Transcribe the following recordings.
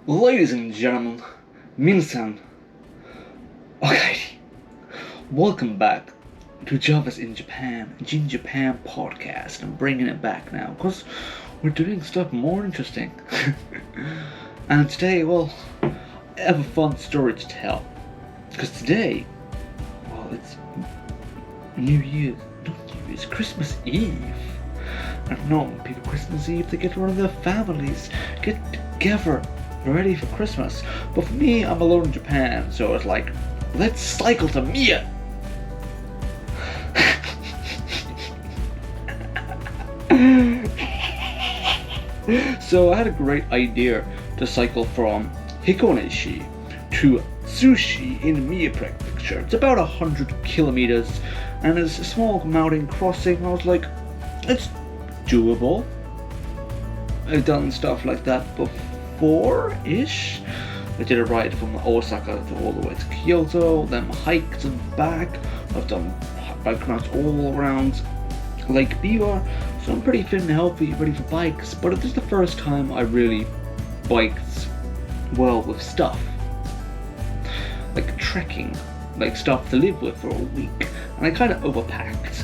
Ladies and gentlemen, Minsan, okay, welcome back to Java's in Japan, JinJapan Podcast. I'm bringing it back now because we're doing stuff more interesting. And today, well, I have a fun story to tell. Because today, well, it's New Year's, not New Year's, Christmas Eve. I don't know, people Christmas Eve, they get around their families, get together, ready for Christmas. But for me, I'm alone in Japan, so it's like, let's cycle to Mia! So I had a great idea to cycle from Hikone to Sushi in Mie Prefecture. It's about 100 kilometers, and it's a small mountain crossing. I was like, it's doable. I've done stuff like that before-ish. I did a ride from Osaka to all the way to Kyoto, then hiked and back. I've done bike routes all around Lake Biwa, so I'm pretty fit and healthy, ready for bikes. But it is the first time I really biked well with stuff. Like trekking, like stuff to live with for a week. And I kind of overpacked.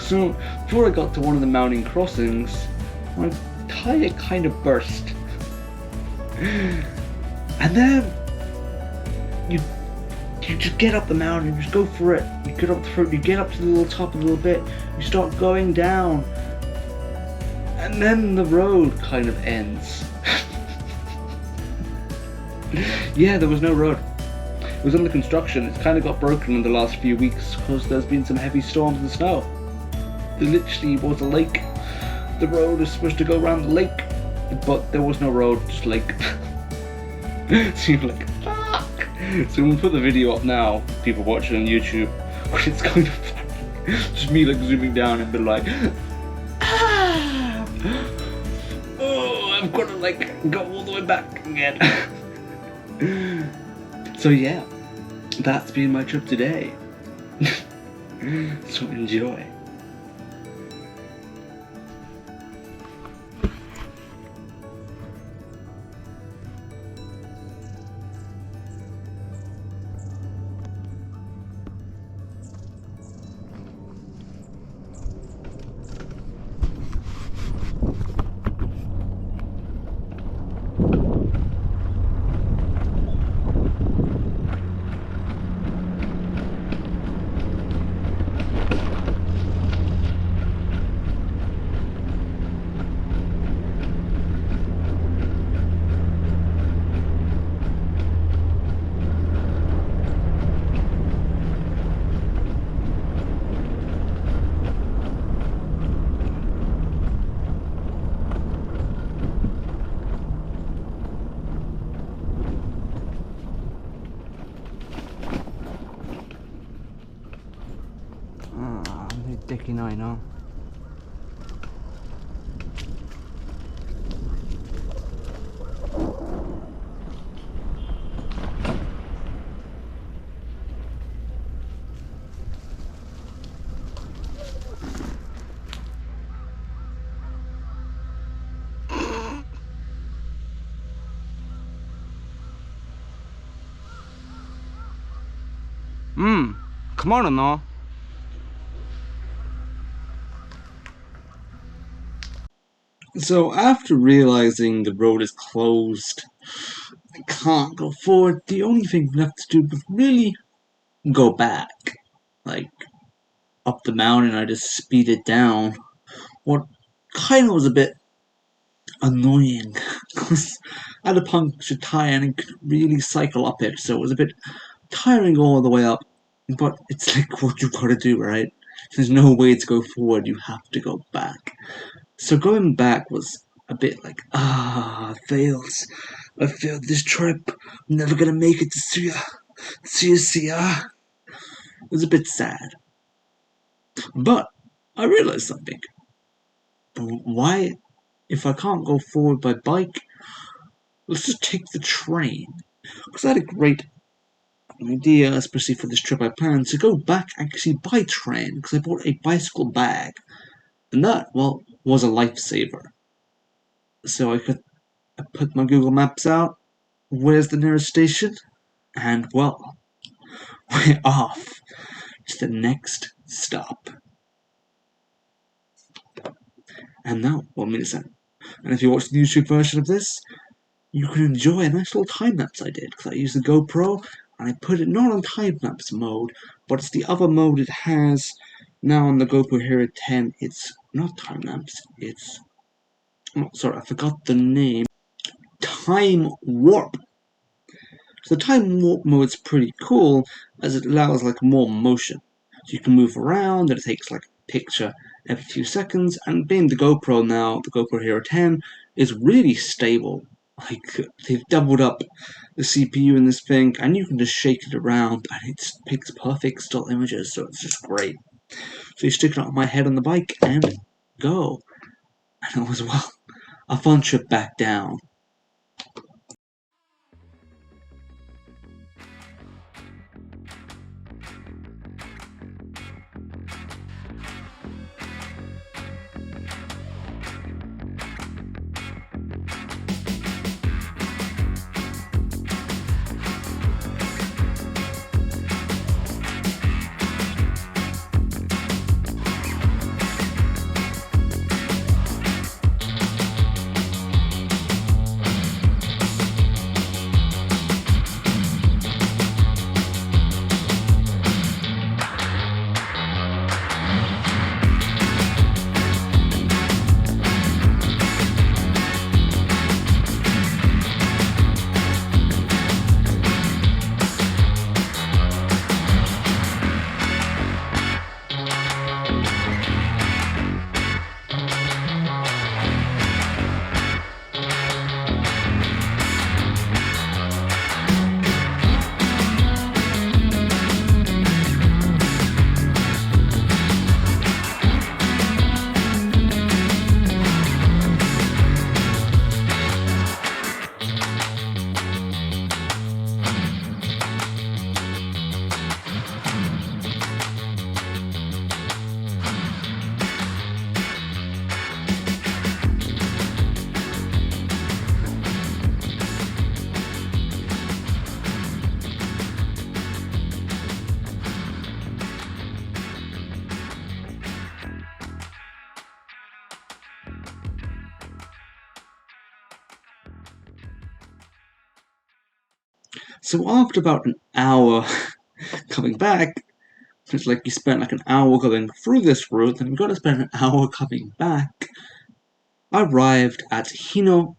So before I got to one of the mountain crossings, my tire kind of burst. And then you just get up the mountain, you just go for it. You get up the front, you get up to the little top a little bit, you start going down. And then the road kind of ends. Yeah, there was no road. It was under construction. It's kind of got broken in the last few weeks because there's been some heavy storms and snow. There literally was a lake. The road is supposed to go around the lake, but there was no road, just lake. So you're like, fuck! So we'll put the video up now, people watching on YouTube, but it's kind of funny. Just me like zooming down and be like, ah! Oh, I'm gonna like go all the way back again. So yeah, that's been my trip today. So enjoy. Come on now. So after realizing the road is closed, I can't go forward, the only thing left to do was really go back. Like, up the mountain, I just speeded down. What kind of was a bit annoying, because I had a punctured tire and I couldn't really cycle up it, so it was a bit tiring all the way up. But it's like what you gotta do, right? There's no way to go forward, you have to go back. So going back was a bit like, fails. I failed this trip. I'm never gonna make it to Suya. It was a bit sad. But I realized something. Why, if I can't go forward by bike, let's just take the train. Because I had a great idea, especially for this trip I planned, to go back actually by train, because I bought a bicycle bag. And that, well, was a lifesaver. So I could I put my Google Maps out. Where's the nearest station? And well, we're off to the next stop. And now, 1 minute. And if you watch the YouTube version of this, you can enjoy a nice little time lapse I did, because I used the GoPro and I put it not on time lapse mode, but it's the other mode it has now on the GoPro Hero 10. It's not time lapse, it's. Oh, sorry, I forgot the name. Time warp. So the time warp mode's pretty cool as it allows like more motion. So you can move around and it takes like a picture every few seconds, and being the GoPro now, the GoPro Hero 10 is really stable. Like they've doubled up the CPU in this thing and you can just shake it around and it picks perfect still images, so it's just great. So you stick it on my head on the bike and go. And it was, well, a fun trip back down. So after about an hour coming back, it's like you spent like an hour going through this route, then you've got to spend an hour coming back. I arrived at Hino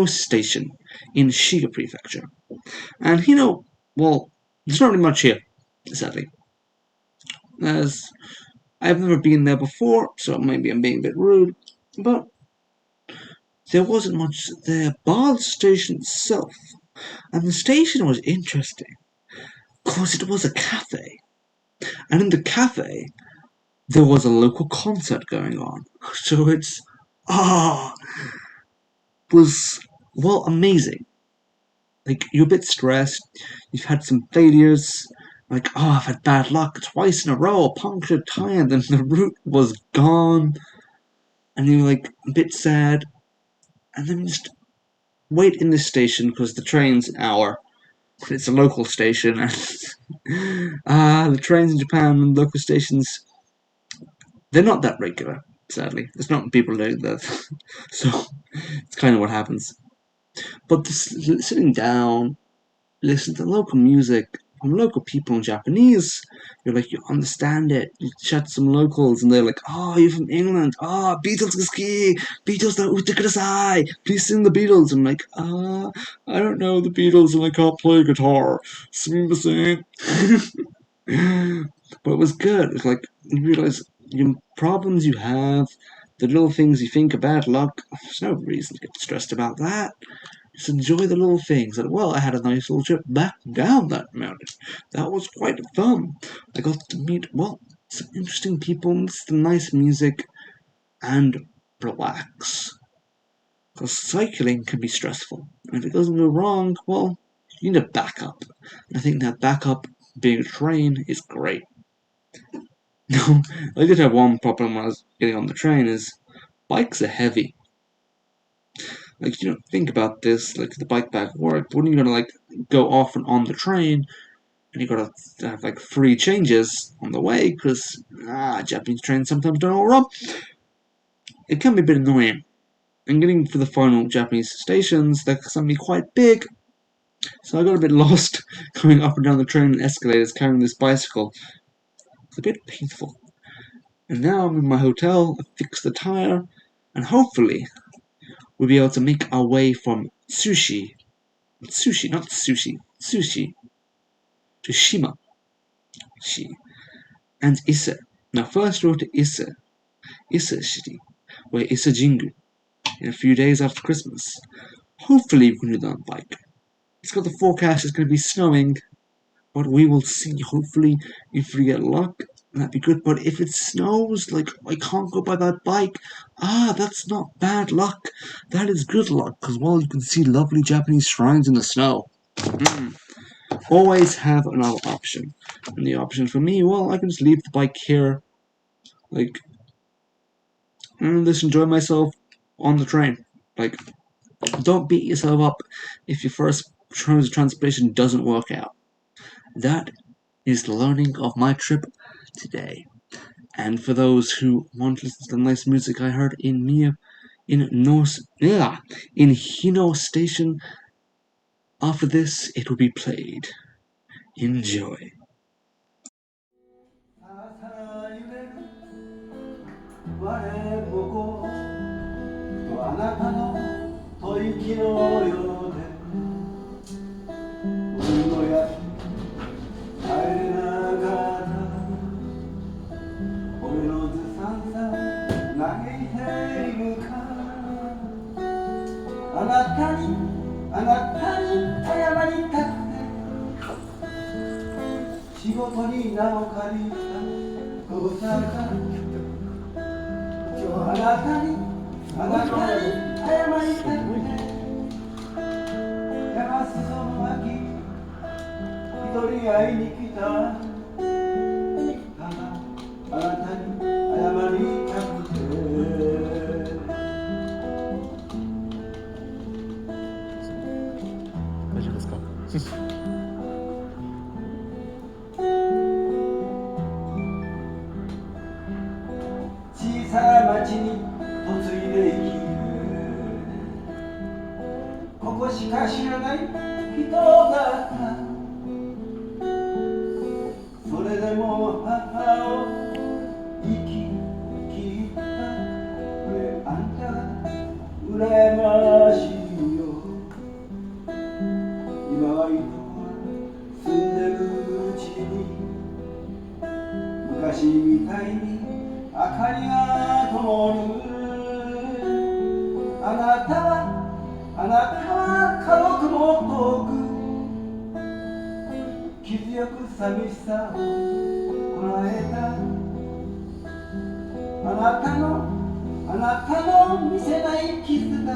Station in Shiga Prefecture. And Hino, well, there's not really much here, sadly. As I've never been there before, so maybe I'm being a bit rude, but there wasn't much there bar the station itself. And the station was interesting, because it was a cafe. And in the cafe, there was a local concert going on. So it's, was, well, amazing. Like, you're a bit stressed, you've had some failures, like, I've had bad luck twice in a row, a punctured tire, and then the route was gone, and you're like, a bit sad, and then just wait in this station, because the train's an hour. It's a local station, and the trains in Japan and local stations, they're not that regular, sadly. There's not people doing that, so it's kind of what happens. But sitting down, listen to local music from local people in Japanese, you're like, you understand it. You chat to some locals, and they're like, you're from England. Beatles ga suki. Beatles da ute kudasai. Please sing the Beatles. I'm like, I don't know the Beatles and I can't play guitar. Sumimasen. But it was good. It's like, you realize your problems you have, the little things you think are bad luck, there's no reason to get stressed about that. Just enjoy the little things. And, well, I had a nice little trip back down that mountain. That was quite fun. I got to meet, well, some interesting people, some nice music, and relax. Because cycling can be stressful. And if it doesn't go wrong, well, you need a backup. And I think that backup, being a train, is great. No, I did have one problem when I was getting on the train, is bikes are heavy. Like, you don't think about this, like the bike pack work. When you're gonna like go off and on the train, and you gotta have like free changes on the way, because Japanese trains sometimes don't all run. It can be a bit annoying. And getting to the final Japanese stations, that can be quite big. So I got a bit lost going up and down the train and escalators carrying this bicycle. It's a bit painful. And now I'm in my hotel, I fixed the tire, and hopefully we'll be able to make our way from sushi, not sushi, to Shima, and Ise. Now first we'll go to Ise City, where Ise Jingu, in a few days after Christmas. Hopefully we can do that on bike. It's got the forecast, it's going to be snowing, but we will see. Hopefully, if we get luck, that'd be good. But if it snows, like, I can't go by that bike, that's not bad luck. That is good luck, because, well, you can see lovely Japanese shrines in the snow. Always have another option. And the option for me, well, I can just leave the bike here, like, and just enjoy myself on the train. Like, don't beat yourself up if your first transportation doesn't work out. That is the learning of my trip today. And for those who want to listen to the nice music I heard in Hino Station, after this it will be played. Enjoy. あなたに謝りたくて仕事に名を借りた大阪今日あなたに謝りたくて山裾の秋一人会いに来たただあなたに謝りたくて大丈夫ですか小さな町に嫁いで生きるここしか知らない人だったそれでも母を生き切ったあんたが羨ましいよ今は人は住んでるうちに昔みたいに明かりが灯るあなたは家族も遠く傷よく寂しさをこらえたあなたの見せない傷が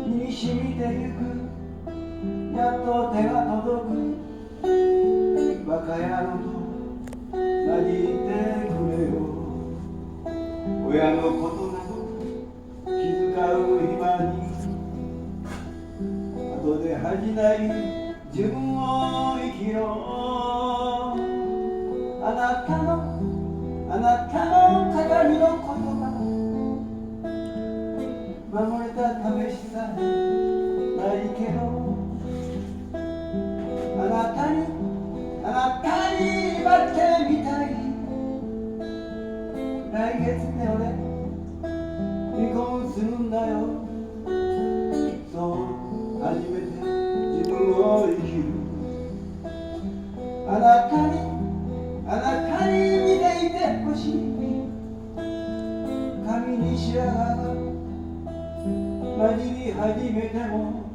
身に染みてゆくやっと手が届くバカ野郎となじってくれよ親のことなど気遣う暇に後で恥じない自分を生きろあなたの鏡の言葉守れた試しさないけどあなたに威張ってみたい来月で俺離婚するんだよそう初めて自分を生きるあなたに見ていてほしい髪に白髪が混じり始めても